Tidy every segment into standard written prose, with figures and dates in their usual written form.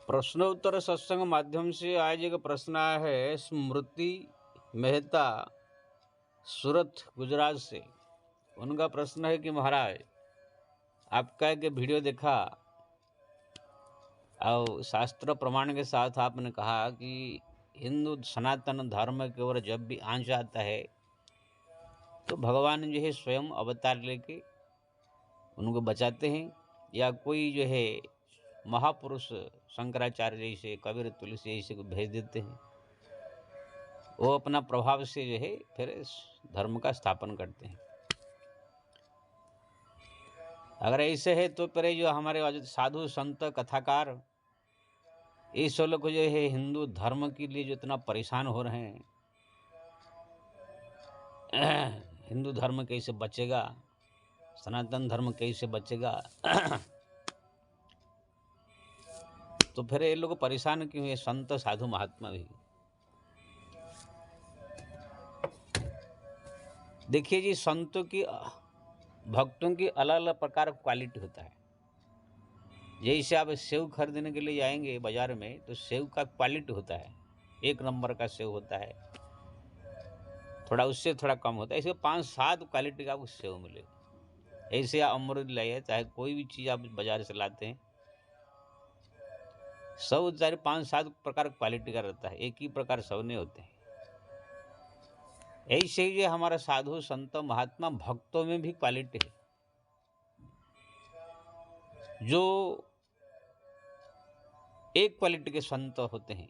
प्रश्नोत्तर सत्संग माध्यम से आज एक प्रश्न आया है स्मृति मेहता सूरत गुजरात से। उनका प्रश्न है कि महाराज आपका एक वीडियो देखा और शास्त्र प्रमाण के साथ आपने कहा कि हिंदू सनातन धर्म की ओर जब भी आंच आता है तो भगवान जो है स्वयं अवतार लेके उनको बचाते हैं, या कोई जो है महापुरुष शंकराचार्य जैसे कबीर तुलसी जैसे को भेज देते हैं, वो अपना प्रभाव से जो है फिर धर्म का स्थापन करते हैं। अगर ऐसे है तो फिर जो हमारे साधु संत कथाकार ये सब लोग जो है हिंदू धर्म के लिए जो इतना परेशान हो रहे हैं, हिंदू धर्म कैसे बचेगा, सनातन धर्म कैसे बचेगा, तो फिर ये लोग परेशान क्यों है संत साधु महात्मा भी। देखिए जी, संतों की भक्तों की अलग अलग प्रकार क्वालिटी होता है। जैसे आप सेव खरीदने के लिए जाएंगे बाजार में तो सेव का क्वालिटी होता है, एक नंबर का सेव होता है, थोड़ा उससे थोड़ा कम होता है, ऐसे 5-7 क्वालिटी का आपको सेव मिलेगा। ऐसे आप अमरूद लाइए, चाहे कोई भी चीज़ आप बाजार से लाते हैं, सब चाहे 5-7 प्रकार क्वालिटी का रहता है, एक ही प्रकार सब नहीं होते हैं। ऐसे ही हमारा साधु संत महात्मा भक्तों में भी क्वालिटी है। जो एक क्वालिटी के संत होते हैं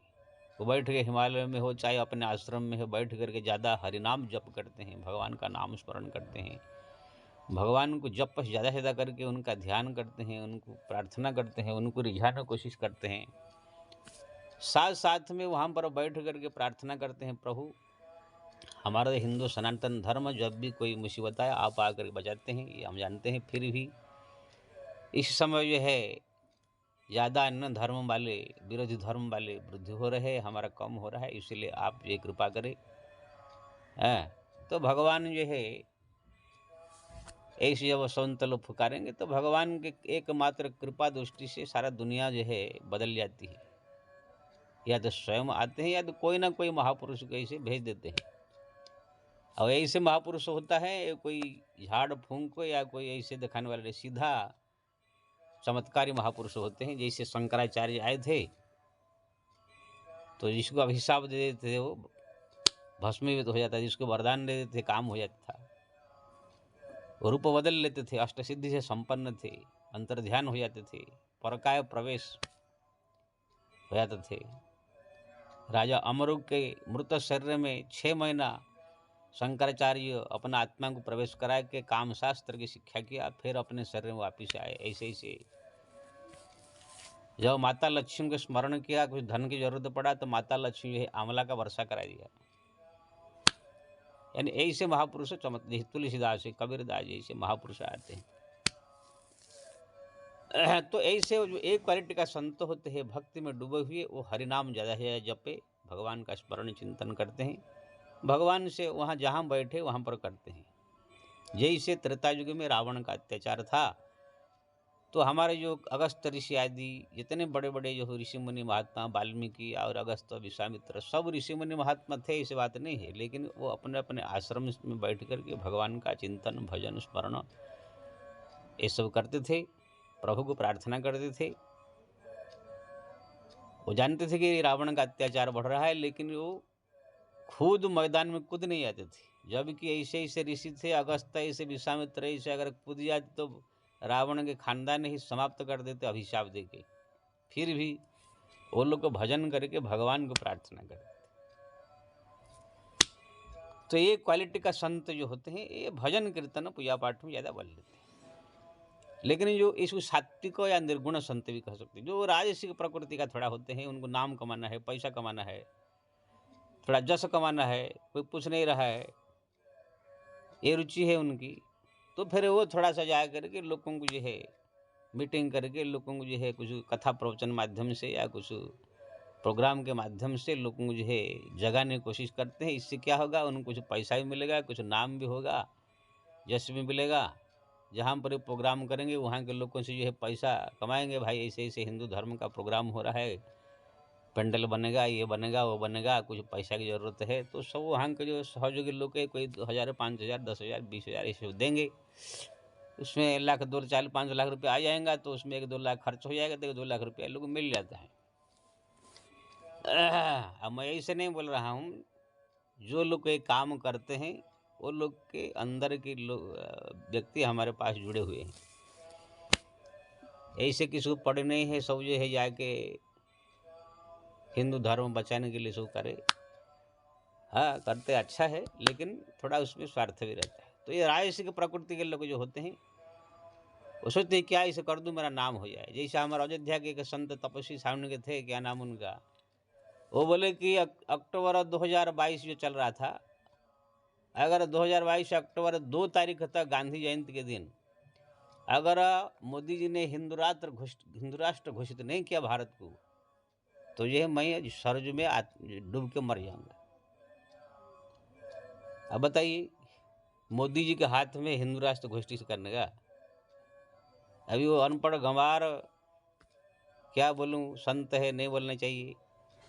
वो बैठ के हिमालय में हो चाहे अपने आश्रम में हो, बैठ करके ज़्यादा हरिनाम जप करते हैं, भगवान का नाम स्मरण करते हैं, भगवान को जप ज़्यादा से ज़्यादा करके उनका ध्यान करते हैं, उनको प्रार्थना करते हैं, उनको रिझाने की कोशिश करते हैं। साथ साथ में वहाँ पर बैठ करके प्रार्थना करते हैं, प्रभु हमारा हिंदू सनातन धर्म जब भी कोई मुसीबत आए आप आकर बचाते हैं, ये हम जानते हैं। फिर भी इस समय जो है ज़्यादा अन्य धर्म वाले, विरोधी धर्म वाले वृद्धि हो रहे हैं, हमारा कम हो रहा है, इसलिए आप ये कृपा करें। तो भगवान जो है ऐसे जब संत लोग पुकारेंगे तो भगवान के एकमात्र कृपा दृष्टि से सारा दुनिया जो है बदल जाती है। या तो स्वयं आते हैं या तो कोई ना कोई महापुरुष को ऐसे भेज देते हैं। और ऐसे महापुरुष होता है कोई झाड़ फूंक को या कोई ऐसे दिखाने वाले, सीधा चमत्कारी महापुरुष होते हैं। जैसे शंकराचार्य आए थे तो जिसको अभिशाप दे देते थे वो भस्मीभूत हो जाता, जिसको वरदान दे देते थे काम हो जाता था, रूप बदल लेते थे, अष्टसिद्धि से संपन्न थे, अंतर्ध्यान हो जाते थे, परकाय प्रवेश हो जाते थे। राजा अमरुक के मृत शरीर में 6 महीना शंकराचार्य अपना आत्मा को प्रवेश करा के काम शास्त्र की शिक्षा किया, फिर अपने शरीर में वापिस आए। ऐसे ऐसे जब माता लक्ष्मी को स्मरण किया, कुछ धन की जरूरत पड़ा तो माता लक्ष्मी जो है आंवला का वर्षा करा दिया। यानी ऐसे महापुरुष तुलसीदास कबीरदास जैसे महापुरुष आते हैं। तो ऐसे जो एक क्वालिटी का संत होते हैं, भक्ति में डूबे हुए, वो हरिनाम ज़्यादा है जपे, भगवान का स्मरण चिंतन करते हैं, भगवान से वहाँ जहाँ बैठे वहाँ पर करते हैं। जैसे त्रेता युग में रावण का अत्याचार था तो हमारे जो अगस्त ऋषि आदि जितने बड़े बड़े जो ऋषि मुनि महात्मा, वाल्मीकि और अगस्त विश्वामित्र, सब ऋषि मुनि महात्मा थे, ऐसी बात नहीं है, लेकिन वो अपने अपने आश्रम में बैठ करके भगवान का चिंतन भजन स्मरण ये सब करते थे, प्रभु को प्रार्थना करते थे। वो जानते थे कि रावण का अत्याचार बढ़ रहा है, लेकिन वो खुद मैदान में कूद नहीं आते थे। जबकि ऐसे ऐसे ऋषि थे, अगस्त ऐसे विश्वामित्र ऐसे, अगर कूद जाते तो रावण के खानदान ही समाप्त कर देते अभिशाप देके। फिर भी वो लोग को भजन करके भगवान को प्रार्थना करते। तो ये क्वालिटी का संत जो होते हैं ये भजन कीर्तन पूजा पाठ में ज़्यादा बल लेते हैं। लेकिन जो इसको सात्विक या निर्गुण संत भी कह सकते हैं, जो राजसिक प्रकृति का थोड़ा होते हैं, उनको नाम कमाना है, पैसा कमाना है, थोड़ा जस कमाना है, कोई पूछ नहीं रहा है, ये रुचि है उनकी, तो फिर वो थोड़ा सा जा करके लोगों को जो है मीटिंग करके लोगों को जो है कुछ कथा प्रवचन माध्यम से या कुछ प्रोग्राम के माध्यम से लोगों को जो है जगाने की कोशिश करते हैं। इससे क्या होगा, उनको कुछ पैसा भी मिलेगा, कुछ नाम भी होगा, यश भी मिलेगा, जहाँ पर प्रोग्राम करेंगे वहाँ के लोगों से जो है पैसा कमाएंगे। भाई ऐसे ऐसे हिंदू धर्म का प्रोग्राम हो रहा है, पेंडल बनेगा, ये बनेगा, वो बनेगा, कुछ पैसा की ज़रूरत है, तो सब वहाँ के जो सहयोगी लोग है, कोई 1000, 5000, 10,000, 20,000 ऐसे देंगे। उसमें 1 लाख 2, 4, 5 लाख रुपये आ जाएगा, तो उसमें 1-2 लाख खर्च हो जाएगा, तो 2 लाख रुपया लोग को मिल जाता है। अब मैं ऐसे नहीं बोल रहा हूँ, जो लोग ये काम करते हैं वो लोग के अंदर के व्यक्ति हमारे पास जुड़े हुए हैं। ऐसे किसी को पड़े नहीं है, सब जो है जाके हिंदू धर्म बचाने के लिए सब करे। हाँ, करते अच्छा है, लेकिन थोड़ा उसमें स्वार्थ भी रहता है। तो ये राजसिक प्रकृति के लोग जो होते हैं वो सोचते हैं क्या इसे कर दूं मेरा नाम हो जाए। जैसे हमारे अयोध्या के एक संत तपस्वी सामने के थे, क्या नाम उनका, वो बोले कि अक्टूबर 2022 जो चल रहा था, अगर 2022 अक्टूबर 2 तारीख तक गांधी जयंती के दिन अगर मोदी जी ने हिंदू राष्ट्र घोषित नहीं किया भारत को, तो यह मैं सरज में डूब के मर जाऊंगा। अब बताइए, मोदी जी के हाथ में हिंदू राष्ट्र घोषित करने का। अभी वो अनपढ़ गंवार, क्या बोलूं, संत है, नहीं बोलना चाहिए।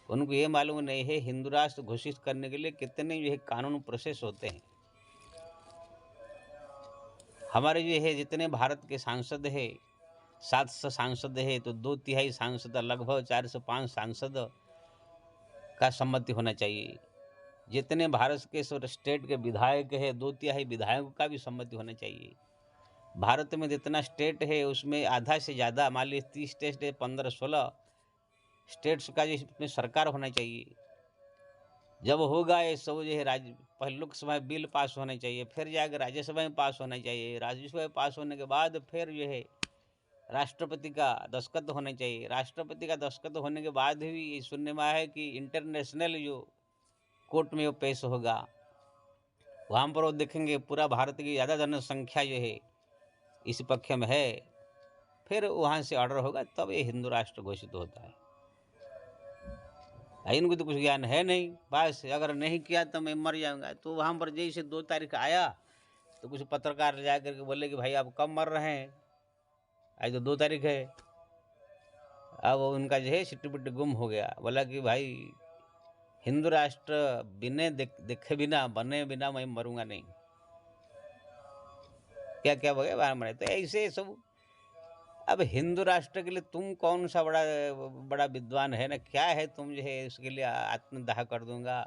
उनको ये मालूम नहीं है हिंदू राष्ट्र घोषित करने के लिए कितने जो है कानून प्रोसेस होते हैं। हमारे जो है जितने भारत के सांसद है, 700 सांसद है, तो 2/3 सांसद, लगभग 4 से 5 सांसद का सम्मति होना चाहिए। जितने भारत के स्टेट के विधायक है, 2/3 विधायकों का भी सम्मति होना चाहिए। भारत में जितना स्टेट है उसमें आधा से ज़्यादा, मान लीजिए 30 स्टेट है, 15-16 स्टेट्स का जो इसमें सरकार होना चाहिए। जब होगा ये सब जो है पहले लोकसभा में बिल पास होना चाहिए, फिर जाकर राज्यसभा में पास होना चाहिए, राज्यसभा में पास होने के बाद फिर जो है राष्ट्रपति का दस्तखत होना चाहिए। राष्ट्रपति का दस्तखत होने के बाद भी ये सुनने में आया है कि इंटरनेशनल जो कोर्ट में वो पेश होगा, वहाँ पर वो देखेंगे पूरा भारत की ज़्यादा जनसंख्या जो है इस पक्ष में है, फिर वहाँ से ऑर्डर होगा, तब ये हिंदू राष्ट्र घोषित होता है। इनको तो कुछ ज्ञान है नहीं, बस अगर नहीं किया तो मैं मर जाऊंगा। तो वहाँ पर जैसे 2 तारीख आया तो कुछ पत्रकार जा करके बोले कि भाई आप कब मर रहे हैं, आज तो 2 तारीख है। अब उनका जो है सिट्टी गुम हो गया। बोला कि भाई हिंदू राष्ट्र बिने देखे बिना, बने बिना मैं मरूंगा नहीं। क्या क्या हो गया मरे। तो ऐसे सब। अब हिंदू राष्ट्र के लिए तुम कौन सा बड़ा विद्वान है ना, क्या है तुम जो है उसके लिए आत्मदाह कर दूंगा,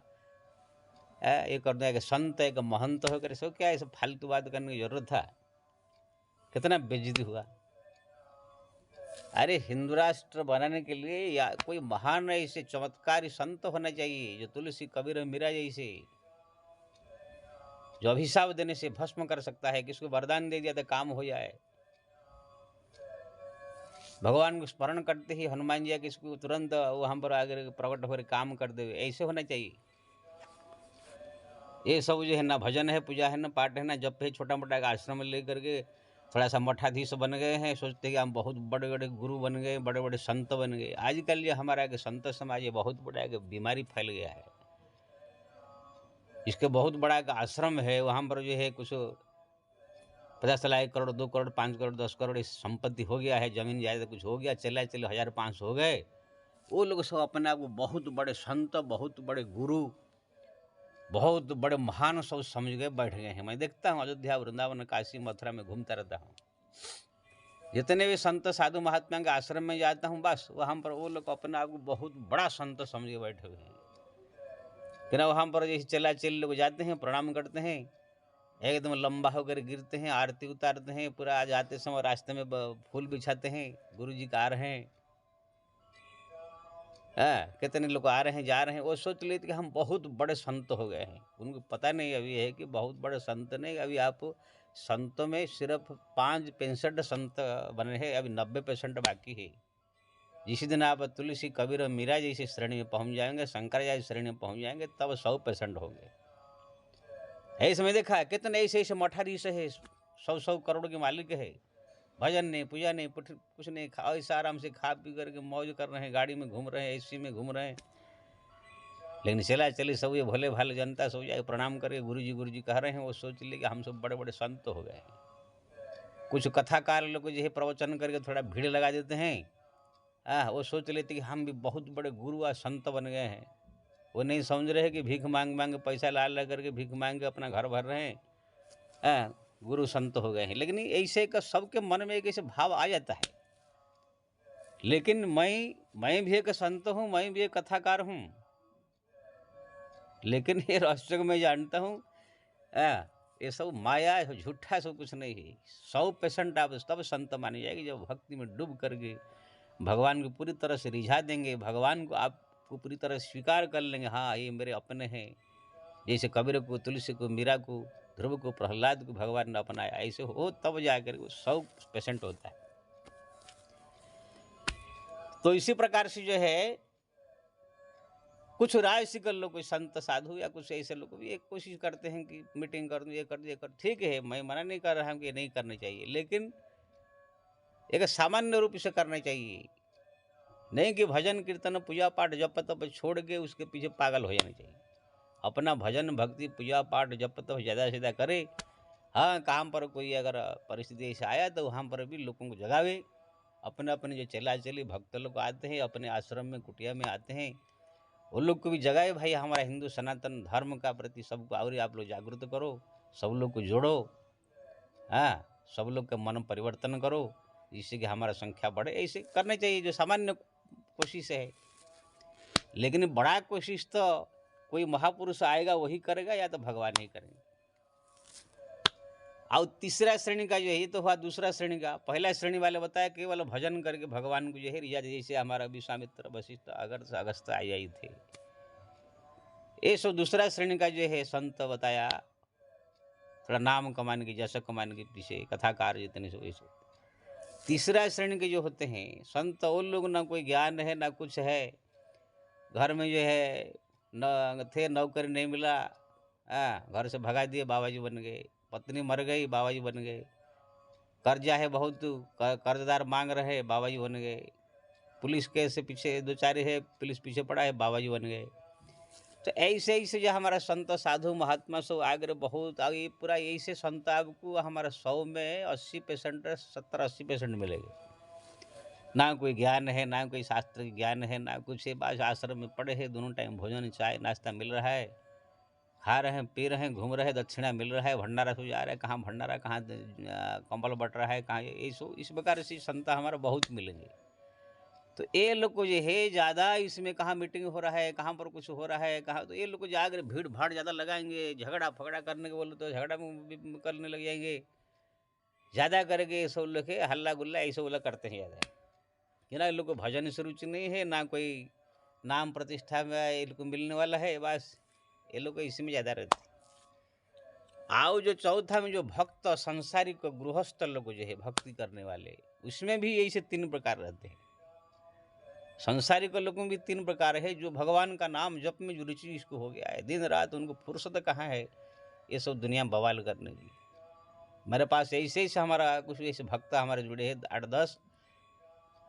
ये कर दूंगा, एक संत एक महंत होकर सो, क्या ऐसे फालतू बात करने की जरूरत था। कितना बेइज्जती हुआ। अरे हिंदू राष्ट्र बनाने के लिए या कोई महान ऐसे चमत्कारी संत होना चाहिए, जो तुलसी कबीर और मीरा जैसे, जो अभिशाप देने से भस्म कर सकता है, किसको वरदान दे दिया तो काम हो जाए। भगवान को स्मरण करते ही हनुमान जी किसको तुरंत वहाँ पर आकर प्रकट होकर काम कर दे, ऐसे होना चाहिए। ये सब जो है ना भजन है, पूजा है, ना पाठ है, ना जप है, छोटा मोटा एक आश्रम लेकर के थोड़ा सा मठाधीश बन गए हैं, सोचते हैं कि हम बहुत बड़े बड़े गुरु बन गए, बड़े बड़े संत बन गए। आजकल ये हमारा के संत समाज ये बहुत बड़ा एक बीमारी फैल गया है। इसके बहुत बड़ा एक आश्रम है, वहाँ पर जो है कुछ 50 लाख, 1 करोड़, 2 करोड़, 5 करोड़, 10 करोड़ इस संपत्ति हो गया है, जमीन जायदाद कुछ हो गया, चले 1000-500 हो गए। वो लोग सब अपने आप को बहुत बड़े संत, बहुत बड़े गुरु, बहुत बड़े महान सब समझ गए, बैठ गए हैं। मैं देखता हूँ अयोध्या, वृंदावन, काशी, मथुरा में घूमता रहता हूँ, जितने भी संत साधु महात्मा के आश्रम में जाता हूँ, बस वहाँ पर वो लोग अपने आप को बहुत बड़ा संत समझ के बैठे हुए हैं। कि ना वहाँ पर जैसे चल लोग जाते हैं, प्रणाम करते हैं, एकदम लंबा होकर गिरते हैं, आरती उतारते हैं, पूरा जाते समय रास्ते में फूल बिछाते हैं, गुरु जी का आ रहे हैं। कितने लोग आ रहे हैं, जा रहे हैं, वो सोच लेते कि हम बहुत बड़े संत हो गए हैं। उनको पता नहीं अभी है कि बहुत बड़े संत नहीं, अभी आप संतों में सिर्फ 65 संत बने हैं, अभी 90% बाकी है। जिस दिन आप तुलसी कबीर और मीरा जैसी श्रेणी में पहुंच जाएंगे, शंकराचार्य श्रेणी में पहुंच जाएंगे, तब 100% होंगे। ऐसे में देखा है कितने ऐसे मठाधीश है, 100 करोड़ के मालिक है, भजन नहीं, पूजा नहीं, कुछ नहीं, ऐसा आराम से खा पी करके मौज कर रहे हैं, गाड़ी में घूम रहे हैं, एसी में घूम रहे हैं। लेकिन चली सब ये भोले भाले जनता सब जाए प्रणाम करके गुरु जी कह रहे हैं, वो सोच ले कि हम सब बड़े बड़े संत हो गए हैं। कुछ कथाकार लोग जो है प्रवचन करके थोड़ा भीड़ लगा देते हैं। वो सोच लेते कि हम भी बहुत बड़े गुरु और संत बन गए हैं। वो नहीं समझ रहे कि भीख मांग मांग के पैसा ला ला करके भीख मांग के अपना घर भर रहे हैं। गुरु संत हो गए हैं। लेकिन ऐसे का सबके मन में एक ऐसे भाव आ जाता है। लेकिन मैं भी एक संत हूँ, मैं भी एक कथाकार हूँ। लेकिन ये रहस्य को मैं जानता हूँ, ये सब माया है, झूठा सब कुछ नहीं है। 100% आप तब संत मानी जाएगी जब भक्ति में डूब करके भगवान को पूरी तरह से रिझा देंगे, भगवान को आपको पूरी तरह स्वीकार कर लेंगे। हाँ, ये मेरे अपने हैं। जैसे कबीर को, तुलसी को, मीरा को, ध्रुव को, प्रहलाद को भगवान ने अपनाया, ऐसे हो तब जाकर वो 100% होता है। तो इसी प्रकार से जो है कुछ राजसिक लोग, कोई संत साधु या कुछ ऐसे लोग भी एक कोशिश करते हैं कि मीटिंग कर दूं, ये कर दूं, ये कर। ठीक है, मैं मना नहीं कर रहा हूं कि ये नहीं करनी चाहिए, लेकिन एक सामान्य रूप से करना चाहिए। नहीं कि भजन कीर्तन पूजा पाठ जप तप छोड़ के उसके पीछे पागल हो जाना चाहिए। अपना भजन भक्ति पूजा पाठ जप तप ज़्यादा से ज़्यादा करे। हाँ, काम पर कोई अगर परिस्थिति ऐसे आया तो वहाँ पर भी लोगों को जगावे। अपने अपने जो चला चली भक्त लोग आते हैं, अपने आश्रम में कुटिया में आते हैं, वो लोग को भी जगाए। भाई, हमारा हिंदू सनातन धर्म का प्रति सबको और आप लोग जागरूक करो, सब लोग को जोड़ो। सब लोग का मन परिवर्तन करो, जिससे कि हमारा संख्या बढ़े। ऐसे करना चाहिए जो सामान्य कोशिश है। लेकिन बड़ा कोशिश तो कोई महापुरुष आएगा वही करेगा, या तो भगवान ही करेंगे। और तीसरा श्रेणी का जो है, ये तो हुआ दूसरा श्रेणी का। पहला श्रेणी वाले बताया केवल भजन करके भगवान को जो है रिझा, जैसे हमारा विश्वामित्र वशिष्ठ अगस्त आई थे। ये सो दूसरा श्रेणी का जो है संत बताया, थोड़ा नाम कमाने की, जैसा कमाने के पीछे कथाकार जितने सो ऐसे। तीसरा श्रेणी के जो होते हैं संत, वो लोग ना कोई ज्ञान है ना कुछ है, घर में जो है न थे, नौकरी नहीं मिला, घर से भगा दिए, बाबा जी बन गए। पत्नी मर गई, बाबा जी बन गए। कर्जा है बहुत, कर्जदार मांग रहे, बाबा जी बन गए। पुलिस केस से पीछे दो चार है, पुलिस पीछे पड़ा है, बाबा जी बन गए। तो ऐसे ऐसे जो हमारा संत साधु महात्मा सब आगे बहुत आगे, पूरा ऐसे संत आपको हमारा 100 में 80% 70-80% मिलेंगे। ना कोई ज्ञान है, ना कोई शास्त्र ज्ञान है, ना कुछ है। बस आश्रम में पड़े हैं, दोनों टाइम भोजन चाय नाश्ता मिल रहा है, खा रहे हैं, पी रहे हैं, घूम रहे हैं, दक्षिणा मिल रहा है, भंडारा से जा रहा है, कहाँ भंडारा, कहाँ कंबल बट रहा है, कहाँ इस प्रकार से संत हमारा बहुत मिलेंगे। तो ये लोग को जो है ज़्यादा इसमें कहाँ मीटिंग हो रहा है, कहाँ पर कुछ हो रहा है, कहाँ, तो ये लोग को जाकर भीड़ भाड़ ज़्यादा लगाएंगे। झगड़ा फगड़ा करने के बोले तो झगड़ा में करने लग जाएंगे। ज़्यादा करके सब लोग हल्ला गुल्ला ऐसे वाला करते हैं ज़्यादा। कि ना, इन लोग को भजन से रुचि नहीं है, ना कोई नाम प्रतिष्ठा में ये लोग को मिलने वाला है। बस ये लोग को इसी में ज़्यादा रहते हैं। आओ जो चौथा में जो भक्त संसारिक गृहस्थ लोग जो है भक्ति करने वाले, उसमें भी यही से 3 प्रकार रहते हैं। संसारिक लोगों में भी 3 प्रकार है। जो भगवान का नाम जप में जो रुचि इसको हो गया है, दिन रात उनको फुर्सत कहाँ है ये सब दुनिया बवाल करने की। मेरे पास ऐसे ऐसे हमारा कुछ ऐसे भक्त हमारे जुड़े हैं 8-10।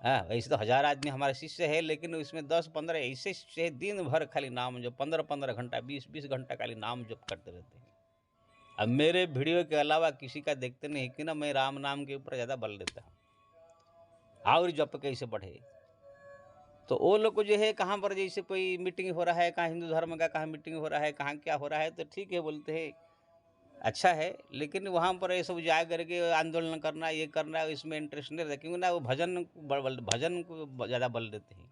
वैसे तो 1000 आदमी हमारे शिष्य है, लेकिन उसमें 10-15 ऐसे शिष्य है दिन भर खाली नाम जप, 15-15 घंटा 20-20 घंटा खाली नाम जप करते रहते हैं। अब मेरे वीडियो के अलावा किसी का देखते नहीं कि ना, मैं राम नाम के ऊपर ज़्यादा बल देता हूँ और जप कैसे बढ़े। तो वो लोग को जो है कहाँ पर जैसे कोई मीटिंग हो रहा है, कहाँ हिंदू धर्म का कहाँ मीटिंग हो रहा है, कहाँ क्या हो रहा है, तो ठीक है बोलते हैं, अच्छा है। लेकिन वहाँ पर ये सब जा करके आंदोलन करना, ये करना, इसमें इंटरेस्ट नहीं रहता, क्योंकि ना वो भजन को ज़्यादा बल देते हैं।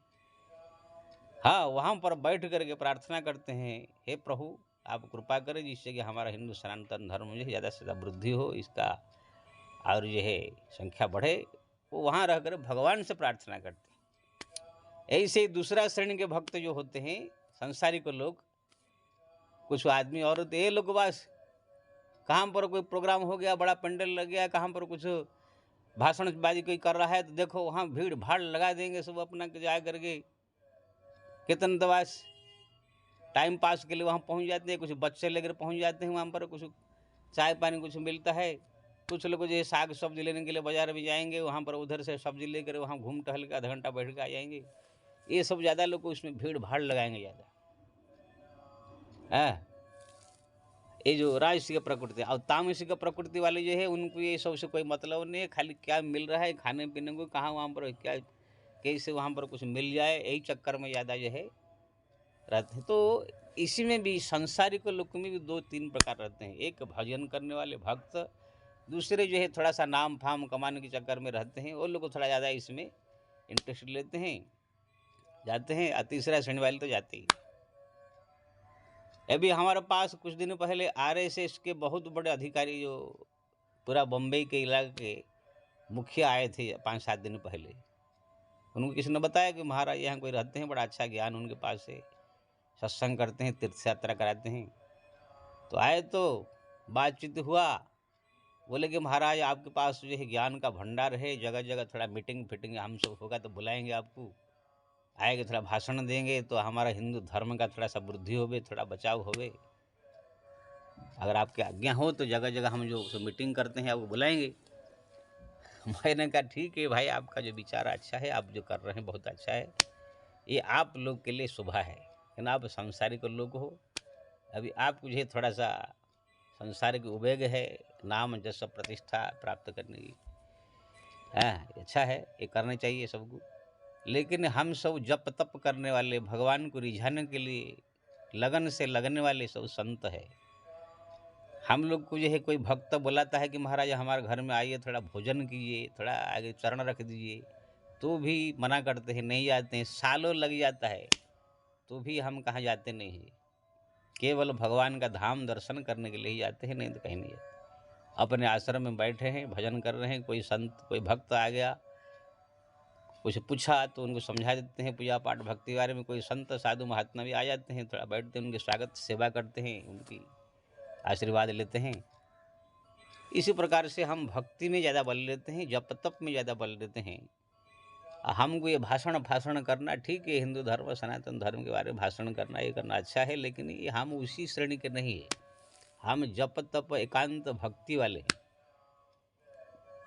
हाँ, वहाँ पर बैठ करके प्रार्थना करते हैं, हे प्रभु आप कृपा करें जिससे कि हमारा हिंदू सनातन धर्म जो है ज़्यादा से ज़्यादा वृद्धि हो, इसका और जो है संख्या बढ़े। वो वहाँ रह कर भगवान से प्रार्थना करते हैं। ऐसे ही दूसरा श्रेणी के भक्त जो होते हैं संसारिक लोग, कुछ आदमी औरत, ये लोग बस कहाँ पर कोई प्रोग्राम हो गया, बड़ा पंडल लग गया, कहाँ पर कुछ भाषणबाजी कोई कर रहा है, तो देखो वहाँ भीड़ भाड़ लगा देंगे सब अपना जा करके। कितने तो बस टाइम पास के लिए वहाँ पहुँच जाते हैं, कुछ बच्चे लेकर पहुँच जाते हैं वहाँ पर, कुछ चाय पानी कुछ मिलता है। कुछ लोग जो है साग सब्जी लेने के लिए बाजार में जाएंगे, वहाँ पर उधर से सब्जी लेकर वहाँ घूम टहल के आधा घंटा बैठ के आ जाएंगे। ये सब ज़्यादा लोग उसमें भीड़ भाड़ लगाएंगे ज़्यादा। ये जो राजसिक प्रकृति और तामसिक प्रकृति वाले जो है उनको ये सबसे कोई मतलब नहीं है, खाली क्या मिल रहा है खाने पीने को, कहाँ वहाँ पर क्या कैसे वहाँ पर कुछ मिल जाए, यही चक्कर में ज़्यादा जो है रहते हैं। तो इसी में भी सांसारिक लोक में भी 2-3 प्रकार रहते हैं। एक भजन करने वाले भक्त, दूसरे जो है थोड़ा सा नाम फाम कमाने के चक्कर में रहते हैं, वो लोग को थोड़ा ज़्यादा इसमें इंटरेस्ट लेते हैं, जाते हैं। और तीसरा श्रेणी वाले तो जाते ही। अभी हमारे पास कुछ दिन पहले आरएसएस के बहुत बड़े अधिकारी जो पूरा बम्बई के इलाके के मुखिया आए थे 5-7 दिन पहले। उनको किसी ने बताया कि महाराज यहाँ कोई रहते हैं, बड़ा अच्छा ज्ञान उनके पास है, सत्संग करते हैं, तीर्थ यात्रा कराते हैं। तो आए तो बातचीत हुआ, बोले कि महाराज आपके पास जो है ज्ञान का भंडार है, जगह जगह थोड़ा मीटिंग फिटिंग हम सब होगा तो बुलाएंगे आपको, आएंगे थोड़ा भाषण देंगे तो हमारा हिंदू धर्म का थोड़ा सा वृद्धि होवे, थोड़ा बचाव होवे। अगर आपकी आज्ञा हो तो जगह जगह हम जो मीटिंग करते हैं आपको बुलाएंगे। मैंने कहा ठीक है भाई, आपका जो विचार अच्छा है, आप जो कर रहे हैं बहुत अच्छा है, ये आप लोग के लिए शुभ है, लेकिन आप सांसारिक लोग हो, अभी आपको जो है थोड़ा सा सांसारिक उद्वेग है, नाम जस प्रतिष्ठा प्राप्त करने की। हाँ, अच्छा है, ये करना चाहिए सबको। लेकिन हम सब जप तप करने वाले, भगवान को रिझाने के लिए लगन से लगने वाले सब संत है। हम लोग को जो है कोई भक्त बुलाता है कि महाराज हमारे घर में आइए, थोड़ा भोजन कीजिए, थोड़ा आगे चरण रख दीजिए, तो भी मना करते हैं, नहीं जाते हैं। सालों लग जाता है तो भी हम कहाँ जाते नहीं हैं। केवल भगवान का धाम दर्शन करने के लिए ही जाते हैं, नहीं तो कहीं नहीं जाते। अपने आश्रम में बैठे हैं, भजन कर रहे हैं, कोई संत कोई भक्त आ गया, कुछ पूछा तो उनको समझा देते हैं पूजा पाठ भक्ति के बारे में। कोई संत साधु महात्मा भी आ जाते हैं, थोड़ा बैठते हैं, उनके स्वागत सेवा करते हैं, उनकी आशीर्वाद लेते हैं। इसी प्रकार से हम भक्ति में ज़्यादा बल लेते हैं, जप तप में ज़्यादा बल देते हैं। हमको ये भाषण करना ठीक है, हिंदू धर्म सनातन धर्म के बारे में भाषण करना ये करना अच्छा है, लेकिन ये हम उसी श्रेणी के नहीं है। हम जप तप एकांत भक्ति वाले हैं।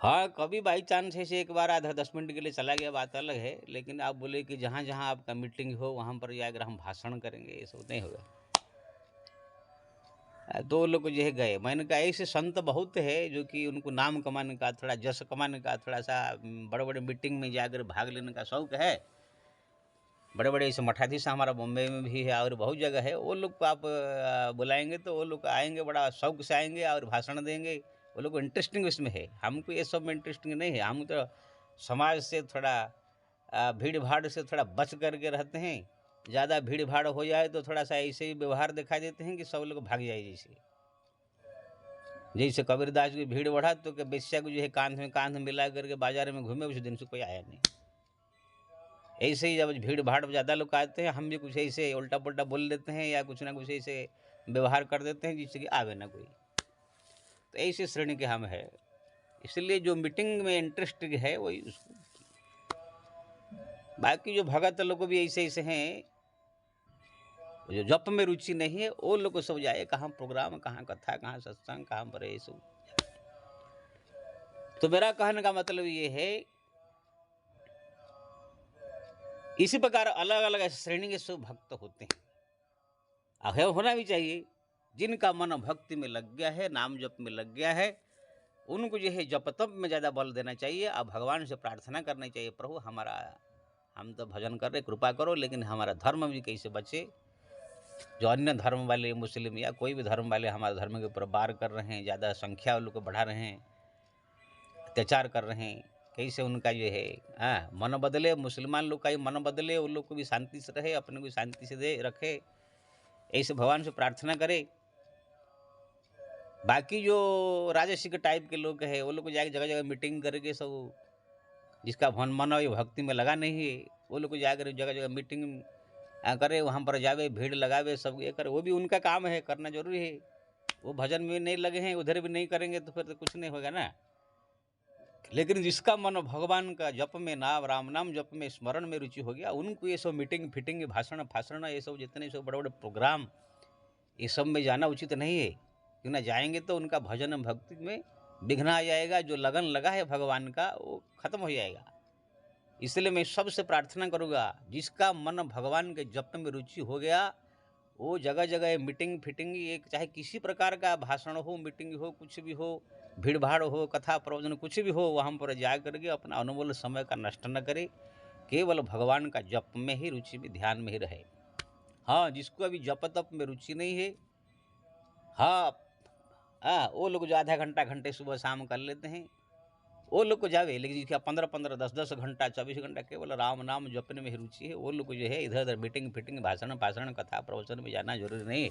हाँ, कभी बाई चांस ऐसे एक बार आधा 10 मिनट के लिए चला गया, बात अलग है, लेकिन आप बोले कि जहाँ जहाँ आपका मीटिंग हो वहाँ पर जाकर हम भाषण करेंगे, ये सब नहीं होगा। 2 लोग जो है गए। मैंने कहा ऐसे संत बहुत है जो कि उनको नाम कमाने का, थोड़ा जश कमाने का, थोड़ा सा बड़े बड़े मीटिंग में जाकर भाग लेने का शौक है। बड़े बड़े ऐसे मठाधीश हमारा बॉम्बे में भी है और बहुत जगह है। वो लोग को आप बुलाएंगे तो वो लोग आएंगे, बड़ा शौक से आएंगे और भाषण देंगे। वो लोग को इंटरेस्टिंग इसमें है, हमको ये सब में इंटरेस्टिंग नहीं है। हम तो समाज से थोड़ा भीड़ भाड़ से थोड़ा बच करके रहते हैं। ज़्यादा भीड़ भाड़ हो जाए तो थोड़ा सा ऐसे ही व्यवहार दिखा देते हैं कि सब लोग भाग जाए। जैसे कबीरदास की भीड़ बढ़ा तो कि बेश्या को जो है कांध मिला करके बाजार में घूमे, उस दिन से कोई आया नहीं। ऐसे ही जब भीड़ भाड़ ज़्यादा लोग आते हैं, हम भी कुछ ऐसे उल्टा पुल्टा बोल देते हैं या कुछ ना कुछ ऐसे व्यवहार कर देते हैं जिससे कि आवे ना कोई। तो ऐसी श्रेणी के हम है। इसलिए जो मीटिंग में इंटरेस्ट है वही उसको। बाकी जो भगत लोग भी ऐसे हैं, जो जप में रुचि नहीं है, वो लोग सब जाए कहाँ प्रोग्राम, कहाँ कथा, कहाँ सत्संग, कहाँ पर ये सब। तो मेरा कहने का मतलब ये है, इसी प्रकार अलग अलग श्रेणी के सब भक्त होते हैं, होना भी चाहिए। जिनका मन भक्ति में लग गया है, नाम जप में लग गया है, उनको जो है जप तप में ज़्यादा बल देना चाहिए और भगवान से प्रार्थना करनी चाहिए, प्रभु हमारा, हम तो भजन कर रहे, कृपा करो, लेकिन हमारा धर्म भी कैसे बचे। जो अन्य धर्म वाले, मुस्लिम या कोई भी धर्म वाले हमारे धर्म के ऊपर वार कर रहे हैं, ज़्यादा संख्या वालों को बढ़ा रहे हैं, अत्याचार कर रहे हैं, कैसे उनका जो है मन बदले, मुसलमान लोग का ही मन बदले, उन लोग को भी शांति से रहे, अपने को शांति से दे रखे, ऐसे भगवान से प्रार्थना करे। बाकी जो राजसिक टाइप के लोग हैं, वो लोग को जाकर जगह जगह मीटिंग करके सब, जिसका मन और भक्ति में लगा नहीं है, वो लोग को जाकर जगह जगह मीटिंग करे, वहाँ पर जावे, भीड़ लगावे, सब ये करे, वो भी उनका काम है, करना जरूरी है। वो भजन में नहीं लगे हैं, उधर भी नहीं करेंगे तो फिर तो कुछ नहीं होगा ना। लेकिन जिसका मन भगवान का जप में, नाम राम नाम जप में, स्मरण में रुचि हो गया, उनको ये सब मीटिंग फिटिंग, भाषण फाषण, ये सब जितने सब बड़े बड़े प्रोग्राम, ये सब में जाना उचित नहीं है। क्यों ना जाएंगे तो उनका भजन भक्ति में विघ्न आ जाएगा, जो लगन लगा है भगवान का वो खत्म हो जाएगा। इसलिए मैं सबसे प्रार्थना करूँगा, जिसका मन भगवान के जप में रुचि हो गया, वो जगह जगह मीटिंग फिटिंग, एक चाहे किसी प्रकार का भाषण हो, मीटिंग हो, कुछ भी हो, भीड़ भाड़ हो, कथा प्रवचन कुछ भी हो, वहाँ पर जा करके अपना अनमोल समय का नष्ट न करे, केवल भगवान का जप में ही रुचि में, ध्यान में ही रहे। हाँ, जिसको अभी जप तप में रुचि नहीं है, हाँ वो लोग जो आधा घंटा घंटे सुबह शाम कर लेते हैं, वो लोग को जावे, लेकिन जिसका 15-15, 10-10 घंटा, 24 घंटा केवल राम नाम जपने में ही रुचि है, वो लोग को जो है इधर उधर मीटिंग फिटिंग, भाषण कथा प्रवचन में जाना जरूरी नहीं है।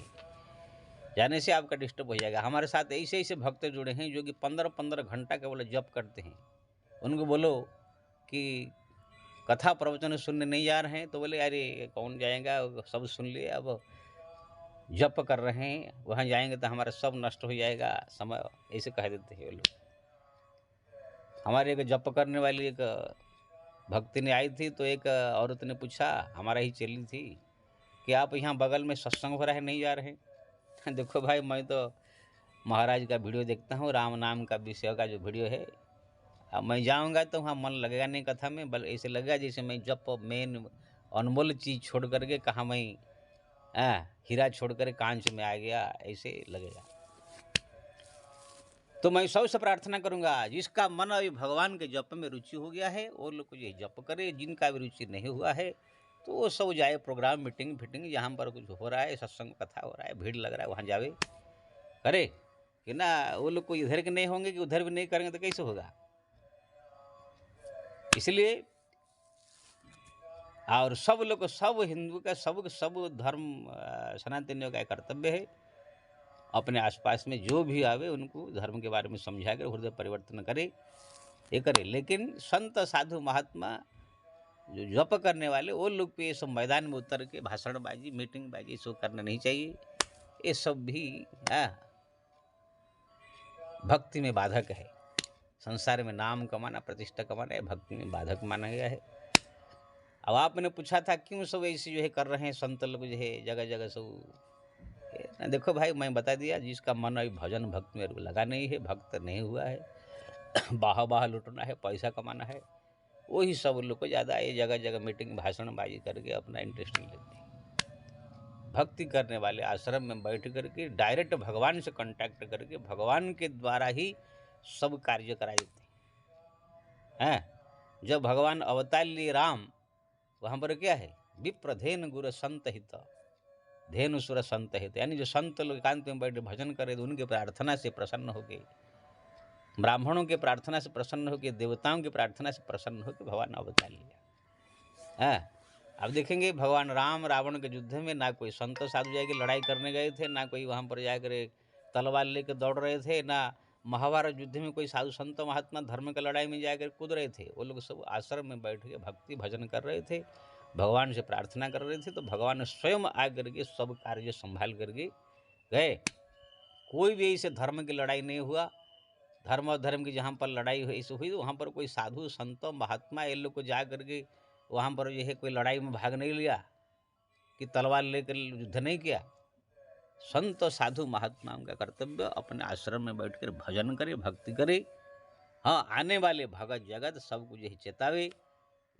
जाने से आपका डिस्टर्ब हो जाएगा। हमारे साथ ऐसे ऐसे भक्त जुड़े हैं जो कि 15-15 घंटा केवल जप करते हैं। उनको बोलो कि कथा प्रवचन सुनने नहीं जा रहे हैं तो बोले अरे कौन जाएगा, सब सुन लिए, अब जप कर रहे हैं, वहाँ जाएंगे तो हमारा सब नष्ट हो जाएगा समय, ऐसे कह देते हैं वो लोग। हमारे एक जप करने वाली एक भक्ति ने आई थी, तो एक औरत ने पूछा, हमारा ही चली थी, कि आप यहाँ बगल में सत्संग हो रहा है, नहीं जा रहे? देखो भाई, मैं तो महाराज का वीडियो देखता हूँ, राम नाम का विषय का जो वीडियो है, अब मैं जाऊँगा तो वहाँ मन लगेगा नहीं कथा में, बल ऐसे लगेगा जैसे मैं जप मेन अनमोल चीज़ छोड़ करके कहाँ मैं हीरा छोड़ कर कांच में आ गया, ऐसे लगेगा। तो मैं सबसे प्रार्थना करूंगा, जिसका मन अभी भगवान के जप में रुचि हो गया है वो लोग ये जप करे, जिनका भी रुचि नहीं हुआ है तो वो सब जाए प्रोग्राम मीटिंग फिटिंग, जहाँ पर कुछ हो रहा है, सत्संग कथा हो रहा है, भीड़ लग रहा है, वहाँ जावे करे, कि ना वो लोग कोई इधर के नहीं होंगे कि उधर भी नहीं करेंगे तो कैसे होगा। इसलिए और सब लोग, सब हिंदू का, सब धर्म सनातनियों का कर्तव्य है, अपने आसपास में जो भी आवे उनको धर्म के बारे में समझा कर हृदय परिवर्तन करे, ये करे। लेकिन संत साधु महात्मा जो जप करने वाले, वो लोग पे ये सब मैदान में उतर के भाषणबाजी मीटिंग बाजी ये सब करना नहीं चाहिए। ये सब भी भक्ति में बाधक है। संसार में नाम कमाना, प्रतिष्ठा कमाना, ये भक्ति में बाधक माना गया है। अब आपने पूछा था क्यों सब ऐसे जो है कर रहे हैं संत लोग, जो है जगह जगह सब। देखो भाई, मैं बता दिया, जिसका मन अभी भजन भक्ति में लगा नहीं है, भक्त नहीं हुआ है, बाह लुटना है, पैसा कमाना है, वही सब लोग को ज़्यादा ये जगह जगह मीटिंग भाषणबाजी करके अपना इंटरेस्ट नहीं लेते हैं। भक्ति करने वाले आश्रम में बैठ करके डायरेक्ट भगवान से कांटेक्ट करके भगवान के द्वारा ही सब कार्य कराए जाते हैं। जब भगवान अवतार लिए राम, वहाँ पर क्या है, विप्रधेन गुर संत हित, धेनु सुर संत हित, यानी जो संत लोग एकांत में बैठे भजन करे तो उनके प्रार्थना से प्रसन्न हो गए, ब्राह्मणों के प्रार्थना से प्रसन्न होकर, देवताओं की प्रार्थना से प्रसन्न होकर भगवान अवतार लिया। अब देखेंगे भगवान राम रावण के युद्ध में ना कोई संत साधु जाके लड़ाई करने गए थे, ना कोई वहाँ पर जाकर तलवार लेकर दौड़ रहे थे, ना महाभारत युद्ध में कोई साधु संत महात्मा धर्म की लड़ाई में जाकर कूद रहे थे। वो लोग सब आश्रम में बैठ के भक्ति भजन कर रहे थे, भगवान से प्रार्थना कर रहे थे, तो भगवान स्वयं आ करके सब कार्य संभाल करके गए। कोई भी ऐसे धर्म की लड़ाई नहीं हुआ। धर्म और धर्म की जहाँ पर लड़ाई हुई हुई तो वहाँ पर कोई साधु संत महात्मा ये लोग को जा करके वहाँ पर जो है कोई लड़ाई में भाग नहीं लिया, कि तलवार लेकर युद्ध नहीं किया। संत साधु महात्माओं का कर्तव्य अपने आश्रम में बैठकर भजन करे, भक्ति करे। हाँ, आने वाले भगत जगत सबको जो है चेतावे,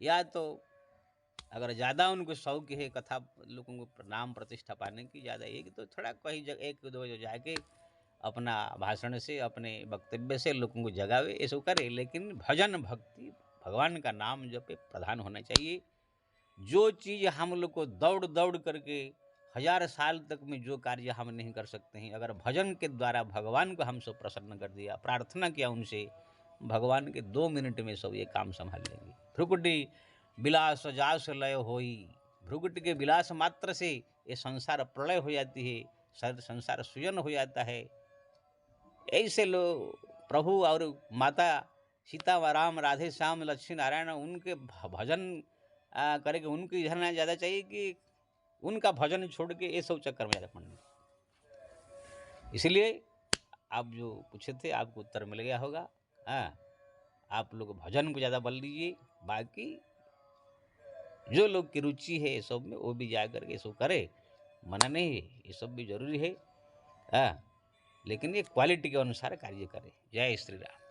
या तो अगर ज़्यादा उनको शौक है कथा लोगों को नाम प्रतिष्ठा पाने की, ज़्यादा एक तो थोड़ा कहीं जगह एक दो जो जाके अपना भाषण से अपने वक्तव्य से लोगों को जगावे, ये सब करे, लेकिन भजन भक्ति भगवान का नाम जपे प्रधान होना चाहिए। जो चीज़ हम लोग को दौड़ दौड़ करके 1000 साल तक में जो कार्य हम नहीं कर सकते हैं, अगर भजन के द्वारा भगवान को हम सब प्रसन्न कर दिया, प्रार्थना किया उनसे, भगवान के 2 मिनट में सब ये काम संभाल लेंगे। भ्रुकुटी विलास जास लय होई, भ्रुकुटी के विलास मात्र से ये संसार प्रलय हो जाती है, संसार सुजन हो जाता है। ऐसे लोग प्रभु और माता सीता व राम, राधे श्याम, लक्ष्मी नारायण, उनके भजन करके उनकी ध्यान ज़्यादा चाहिए कि उनका भजन छोड़ के ये सब चक्कर में ज़्यादा पड़ना। इसलिए आप जो पूछे थे आपको उत्तर मिल गया होगा। आप लोग भजन को ज़्यादा बल दीजिए, बाकी जो लोग की रुचि है ये सब में वो भी जा करके ये सब करे, मना नहीं है, ये सब भी जरूरी है। लेकिन ये क्वालिटी के अनुसार कार्य करे। जय श्री राम।